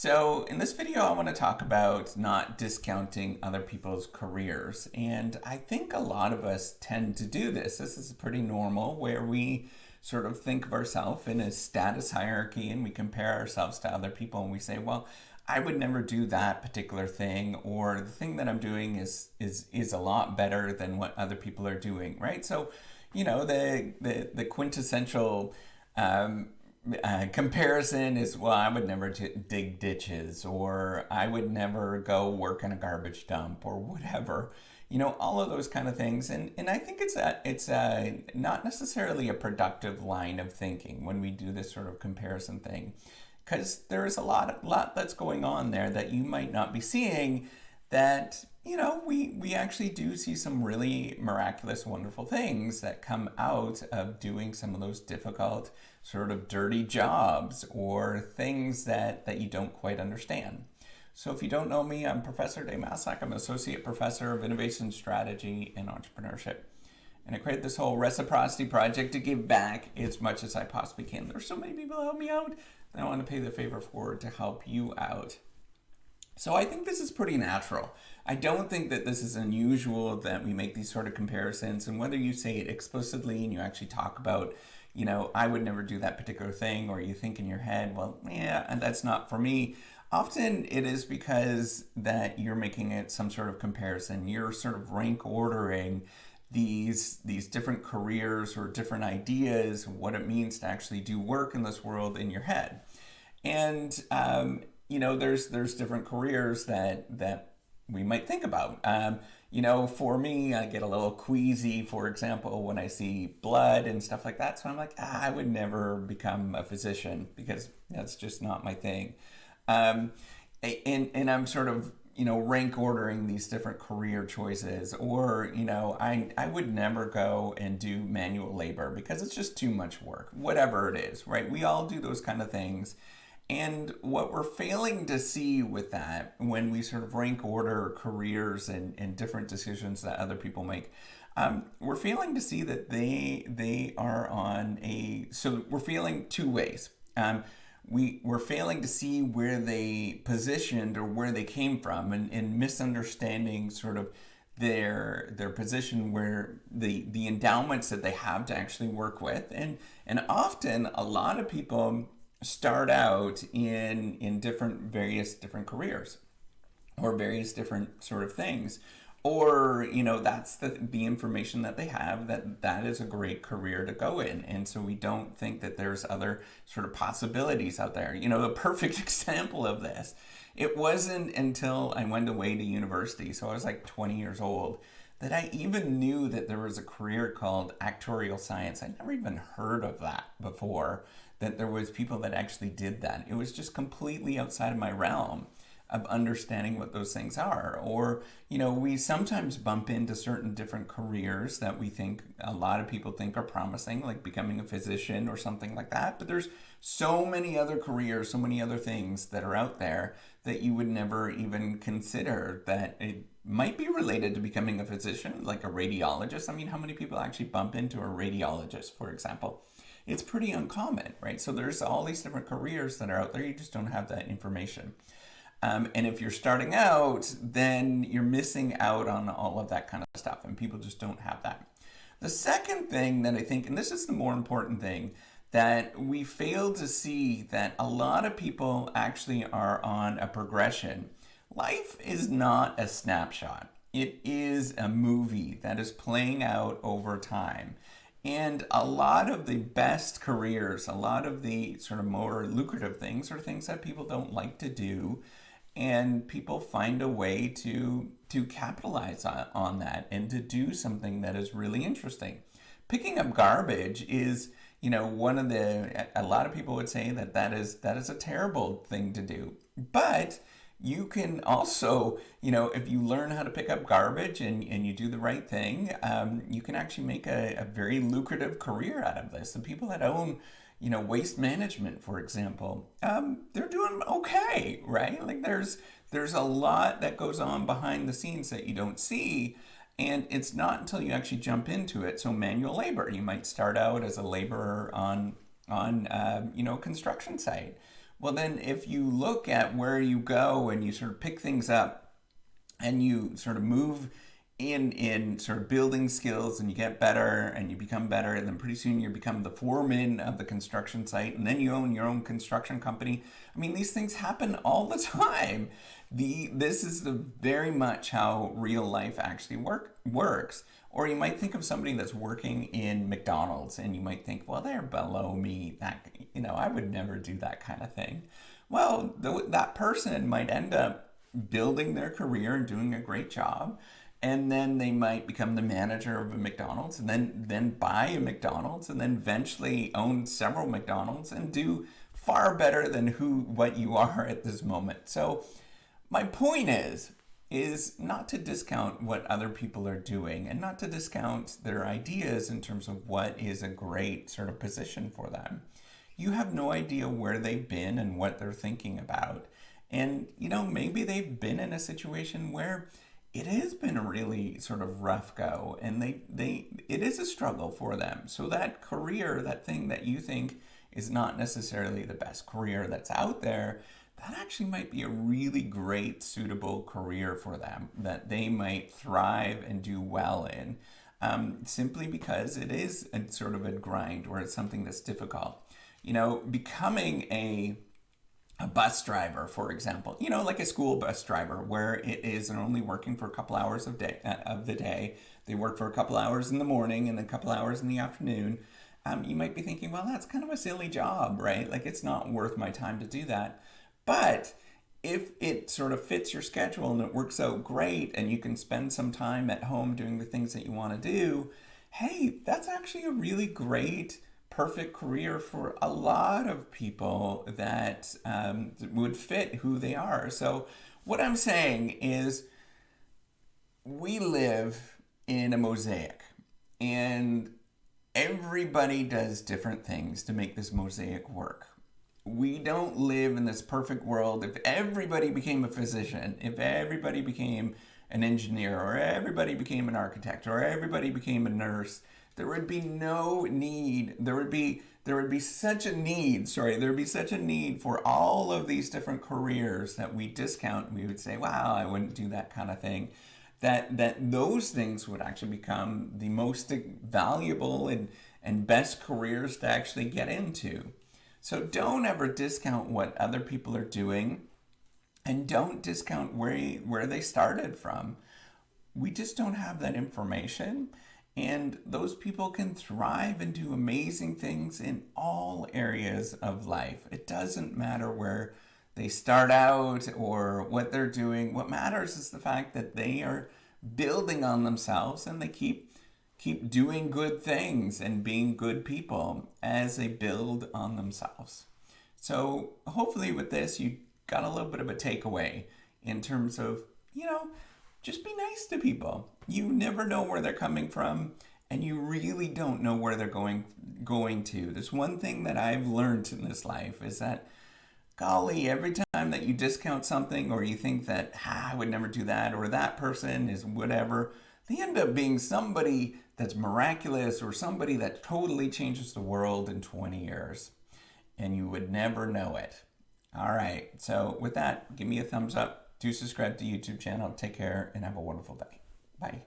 So in this video, I want to talk about not discounting other people's careers. And I think a lot of us tend to do this. This is pretty normal where we sort of think of ourselves in a status hierarchy and we compare ourselves to other people and we say, well, I would never do that particular thing, or the thing that I'm doing is a lot better than what other people are doing, right? So, the quintessential comparison is, well, I would never dig ditches, or I would never go work in a garbage dump, or whatever. All of those kind of things. And I think it's not necessarily a productive line of thinking when we do this sort of comparison thing, because there's a lot that's going on there that you might not be seeing, that we actually do see some really miraculous, wonderful things that come out of doing some of those difficult, sort of dirty jobs, or things that you don't quite understand. So if you don't know me, I'm Professor Maslach. I'm an Associate Professor of Innovation Strategy and Entrepreneurship. And I created this whole reciprocity project to give back as much as I possibly can. There's so many people who help me out that I want to pay the favor forward to help you out. So I think this is pretty natural. I don't think that this is unusual that we make these sort of comparisons, and whether you say it explicitly and you actually talk about, I would never do that particular thing, or you think in your head, well, yeah, and that's not for me. Often it is because that you're making it some sort of comparison. You're sort of rank ordering these different careers or different ideas, what it means to actually do work in this world in your head. And there's different careers that we might think about. For me, I get a little queasy, for example, when I see blood and stuff like that. So I'm like, I would never become a physician because that's just not my thing. And I'm sort of, rank ordering these different career choices, or, I would never go and do manual labor because it's just too much work, whatever it is, right? We all do those kind of things. And what we're failing to see with that, when we sort of rank order careers and different decisions that other people make, we're failing to see that they are so we're failing two ways. We're failing to see where they positioned or where they came from, and misunderstanding sort of their position, where the endowments that they have to actually work with. And often a lot of people start out in various different careers or various different sort of things, or that's the information that they have, that is a great career to go in. And so we don't think that there's other sort of possibilities out there. The perfect example of this, it wasn't until I went away to university, so I was like 20 years old, that I even knew that there was a career called actuarial science. I'd never even heard of that before, that there was people that actually did that. It was just completely outside of my realm of understanding what those things are. Or, we sometimes bump into certain different careers that we think a lot of people think are promising, like becoming a physician or something like that. But there's so many other careers, so many other things that are out there that you would never even consider that it might be related to becoming a physician, like a radiologist. I mean, how many people actually bump into a radiologist, for example? It's pretty uncommon, right? So there's all these different careers that are out there. You just don't have that information. And if you're starting out, then you're missing out on all of that kind of stuff, and people just don't have that. The second thing that I think, and this is the more important thing, that we fail to see, that a lot of people actually are on a progression. Life is not a snapshot. It is a movie that is playing out over time. And a lot of the best careers, a lot of the sort of more lucrative things, are things that people don't like to do. And people find a way to capitalize on that and to do something that is really interesting. Picking up garbage is, a lot of people would say that is a terrible thing to do. But you can also, if you learn how to pick up garbage and you do the right thing, you can actually make a very lucrative career out of this. The people that own, waste management, for example, they're doing okay, right? Like there's a lot that goes on behind the scenes that you don't see. And it's not until you actually jump into it. So manual labor, you might start out as a laborer on a construction site. Well, then if you look at where you go and you sort of pick things up and you sort of move in sort of building skills and you get better and you become better, and then pretty soon you become the foreman of the construction site, and then you own your own construction company. I mean, these things happen all the time. This is very much how real life actually works. Or you might think of somebody that's working in McDonald's and you might think, well, they're below me. I would never do that kind of thing. Well, that person might end up building their career and doing a great job, and then they might become the manager of a McDonald's, and then buy a McDonald's, and then eventually own several McDonald's and do far better than what you are at this moment. So my point is not to discount what other people are doing and not to discount their ideas in terms of what is a great sort of position for them. You have no idea where they've been and what they're thinking about. And, maybe they've been in a situation where it has been a really sort of rough go, and it is a struggle for them. So that career, that thing that you think is not necessarily the best career that's out there, that actually might be a really great, suitable career for them that they might thrive and do well in, simply because it is a sort of a grind or it's something that's difficult. Becoming a bus driver, for example, like a school bus driver, where it is only working for a couple hours of the day. They work for a couple hours in the morning and a couple hours in the afternoon. You might be thinking, well, that's kind of a silly job, right? Like, it's not worth my time to do that. But if it sort of fits your schedule and it works out great and you can spend some time at home doing the things that you want to do, hey, that's actually a really great, perfect career for a lot of people that would fit who they are. So what I'm saying is, we live in a mosaic, and everybody does different things to make this mosaic work. We don't live in this perfect world. If everybody became a physician, if everybody became an engineer, or everybody became an architect, or everybody became a nurse, there would be no need. There would be such a need for all of these different careers that we discount. We would say, wow, I wouldn't do that kind of thing. That those things would actually become the most valuable and best careers to actually get into. So don't ever discount what other people are doing, and don't discount where they started from. We just don't have that information, and those people can thrive and do amazing things in all areas of life. It doesn't matter where they start out or what they're doing. What matters is the fact that they are building on themselves, and they keep doing good things and being good people as they build on themselves. So hopefully with this, you got a little bit of a takeaway in terms of, just be nice to people. You never know where they're coming from, and you really don't know where they're going to. There's one thing that I've learned in this life is that, golly, every time that you discount something or you think that, I would never do that, or that person is whatever, they end up being somebody that's miraculous or somebody that totally changes the world in 20 years. And you would never know it. All right. So with that, give me a thumbs up. Do subscribe to the YouTube channel. Take care and have a wonderful day. Bye.